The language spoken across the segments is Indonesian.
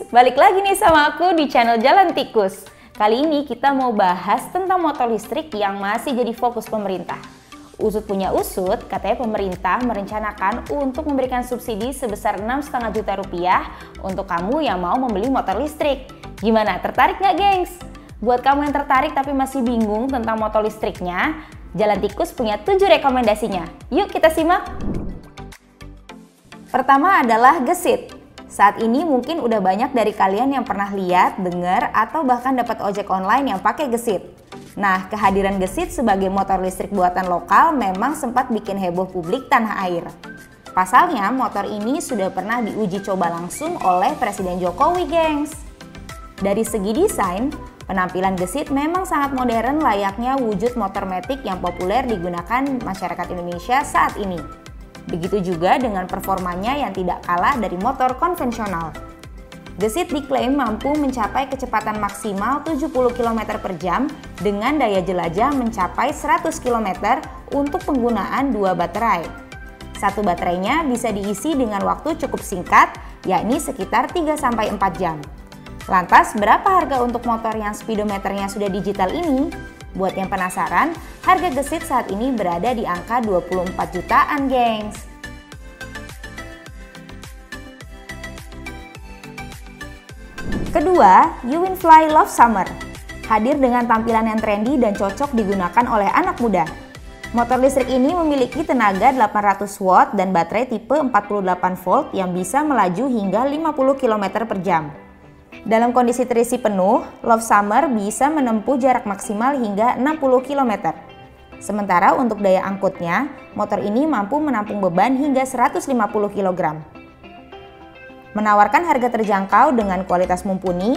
balik lagi nih sama aku di channel Jalan Tikus. Kali ini kita mau bahas tentang motor listrik yang masih jadi fokus pemerintah. Usut punya usut, katanya pemerintah merencanakan untuk memberikan subsidi sebesar 6,5 juta rupiah untuk kamu yang mau membeli motor listrik. Gimana, tertarik nggak gengs? Buat kamu yang tertarik tapi masih bingung tentang motor listriknya, Jalan Tikus punya 7 rekomendasinya. Yuk kita simak! Pertama adalah gesit. Saat ini mungkin udah banyak dari kalian yang pernah lihat, dengar, atau bahkan dapat ojek online yang pakai gesit. Nah, kehadiran gesit sebagai motor listrik buatan lokal memang sempat bikin heboh publik tanah air. Pasalnya, motor ini sudah pernah diuji coba langsung oleh Presiden Jokowi, gengs. Dari segi desain, penampilan gesit memang sangat modern layaknya wujud motor matic yang populer digunakan masyarakat Indonesia saat ini. Begitu juga dengan performanya yang tidak kalah dari motor konvensional. Gesit diklaim mampu mencapai kecepatan maksimal 70 km per jam dengan daya jelajah mencapai 100 km untuk penggunaan 2 baterai. Satu baterainya bisa diisi dengan waktu cukup singkat, yakni sekitar 3-4 jam. Lantas, berapa harga untuk motor yang speedometernya sudah digital ini? Buat yang penasaran, harga gesit saat ini berada di angka 24 jutaan, gengs. Kedua, Uwinfly Love Summer. Hadir dengan tampilan yang trendy dan cocok digunakan oleh anak muda. Motor listrik ini memiliki tenaga 800 watt dan baterai tipe 48 volt yang bisa melaju hingga 50 km per jam. Dalam kondisi terisi penuh, Love Summer bisa menempuh jarak maksimal hingga 60 km. Sementara untuk daya angkutnya, motor ini mampu menampung beban hingga 150 kg. Menawarkan harga terjangkau dengan kualitas mumpuni,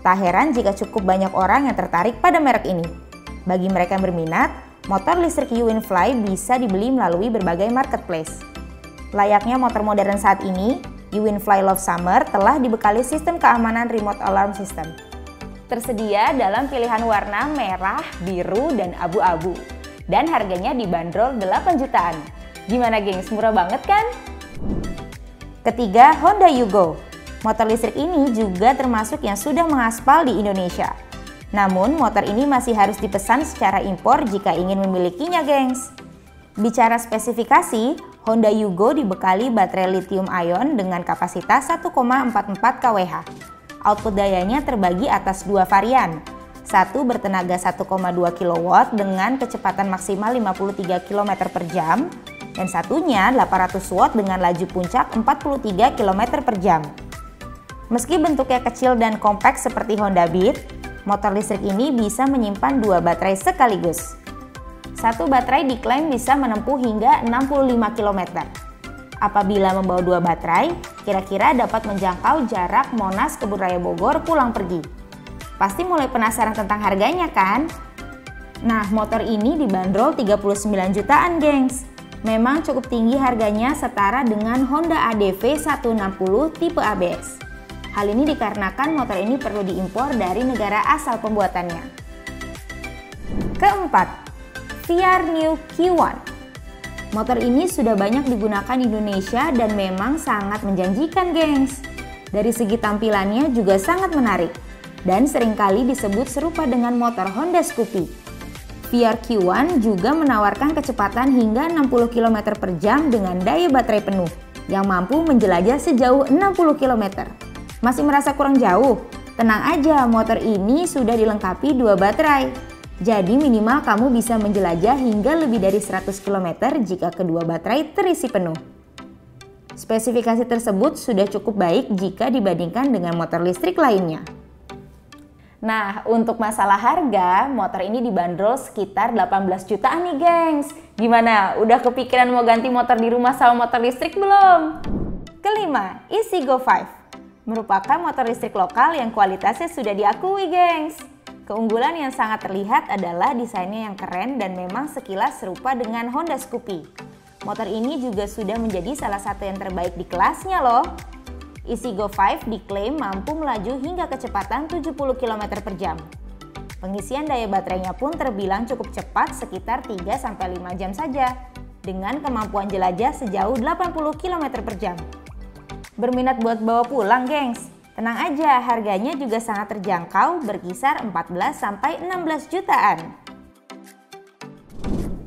tak heran jika cukup banyak orang yang tertarik pada merek ini. Bagi mereka yang berminat, motor listrik Uwinfly bisa dibeli melalui berbagai marketplace. Layaknya motor modern saat ini, Uwinfly Love Summer telah dibekali sistem keamanan remote alarm system. Tersedia dalam pilihan warna merah, biru, dan abu-abu. Dan harganya dibanderol 8 jutaan. Gimana gengs, murah banget kan? Ketiga, Honda Yugo. Motor listrik ini juga termasuk yang sudah mengaspal di Indonesia. Namun, motor ini masih harus dipesan secara impor jika ingin memilikinya, gengs. Bicara spesifikasi, Honda Yugo dibekali baterai lithium ion dengan kapasitas 1,44 kWh. Output dayanya terbagi atas 2 varian. Satu bertenaga 1,2 kW dengan kecepatan maksimal 53 km per jam, dan satunya 800 watt dengan laju puncak 43 km per jam. Meski bentuknya kecil dan kompak seperti Honda Beat, motor listrik ini bisa menyimpan 2 baterai sekaligus. Satu baterai diklaim bisa menempuh hingga 65 km. Apabila membawa 2 baterai, kira-kira dapat menjangkau jarak Monas Kebun Raya Bogor pulang pergi. Pasti mulai penasaran tentang harganya kan? Nah, motor ini dibanderol 39 jutaan, gengs. Memang cukup tinggi harganya, setara dengan Honda ADV 160 tipe ABS. Hal ini dikarenakan motor ini perlu diimpor dari negara asal pembuatannya. Keempat, VR New Q1. Motor ini sudah banyak digunakan di Indonesia dan memang sangat menjanjikan, gengs. Dari segi tampilannya juga sangat menarik dan seringkali disebut serupa dengan motor Honda Scoopy. VR Q1 juga menawarkan kecepatan hingga 60 km per jam dengan daya baterai penuh yang mampu menjelajah sejauh 60 km. Masih merasa kurang jauh? Tenang aja, motor ini sudah dilengkapi 2 baterai. Jadi minimal kamu bisa menjelajah hingga lebih dari 100 km jika kedua baterai terisi penuh. Spesifikasi tersebut sudah cukup baik jika dibandingkan dengan motor listrik lainnya. Nah, untuk masalah harga, motor ini dibanderol sekitar 18 jutaan nih, gengs. Gimana? Udah kepikiran mau ganti motor di rumah sama motor listrik belum? Kelima, Easygo 5. Merupakan motor listrik lokal yang kualitasnya sudah diakui, gengs. Keunggulan yang sangat terlihat adalah desainnya yang keren dan memang sekilas serupa dengan Honda Scoopy. Motor ini juga sudah menjadi salah satu yang terbaik di kelasnya loh. Easygo 5 diklaim mampu melaju hingga kecepatan 70 km per jam. Pengisian daya baterainya pun terbilang cukup cepat, sekitar 3-5 jam saja, dengan kemampuan jelajah sejauh 80 km per jam. Berminat buat bawa pulang, gengs? Tenang aja, harganya juga sangat terjangkau, berkisar 14-16 jutaan.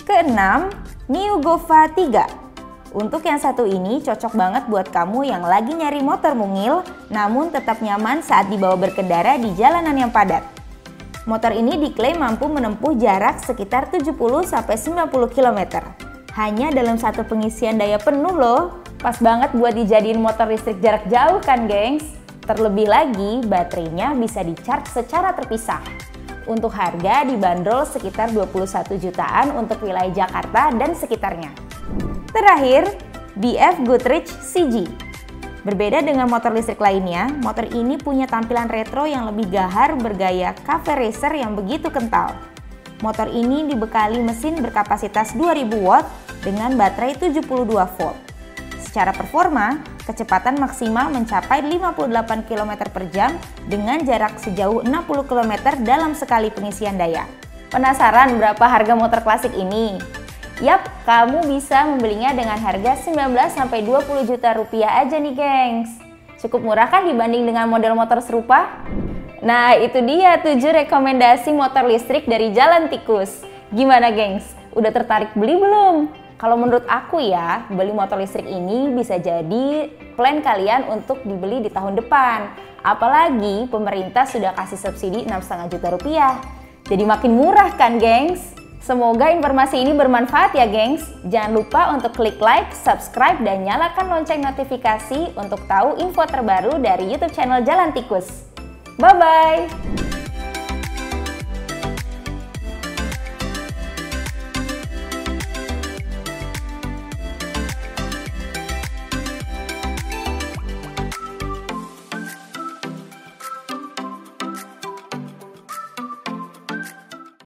Keenam, NIO Gova 3. Untuk yang satu ini cocok banget buat kamu yang lagi nyari motor mungil, namun tetap nyaman saat dibawa berkendara di jalanan yang padat. Motor ini diklaim mampu menempuh jarak sekitar 70-90 km. Hanya dalam satu pengisian daya penuh loh. Pas banget buat dijadiin motor listrik jarak jauh kan, gengs? Terlebih lagi, baterainya bisa di-charge secara terpisah. Untuk harga dibanderol sekitar 21 jutaan untuk wilayah Jakarta dan sekitarnya. Terakhir, BF Goodrich CG. Berbeda dengan motor listrik lainnya, motor ini punya tampilan retro yang lebih gahar bergaya cafe racer yang begitu kental. Motor ini dibekali mesin berkapasitas 2000 watt dengan baterai 72 volt. Secara performa, kecepatan maksimal mencapai 58 km per jam dengan jarak sejauh 60 km dalam sekali pengisian daya. Penasaran berapa harga motor klasik ini? Yap, kamu bisa membelinya dengan harga 19-20 juta rupiah aja nih, gengs. Cukup murah kan dibanding dengan model motor serupa? Nah, itu dia 7 rekomendasi motor listrik dari Jalan Tikus. Gimana, gengs? Udah tertarik beli belum? Kalau menurut aku ya, beli motor listrik ini bisa jadi plan kalian untuk dibeli di tahun depan. Apalagi pemerintah sudah kasih subsidi 6,5 juta rupiah. Jadi makin murah kan, gengs? Semoga informasi ini bermanfaat ya, gengs. Jangan lupa untuk klik like, subscribe, dan nyalakan lonceng notifikasi untuk tahu info terbaru dari YouTube channel Jalan Tikus. Bye-bye!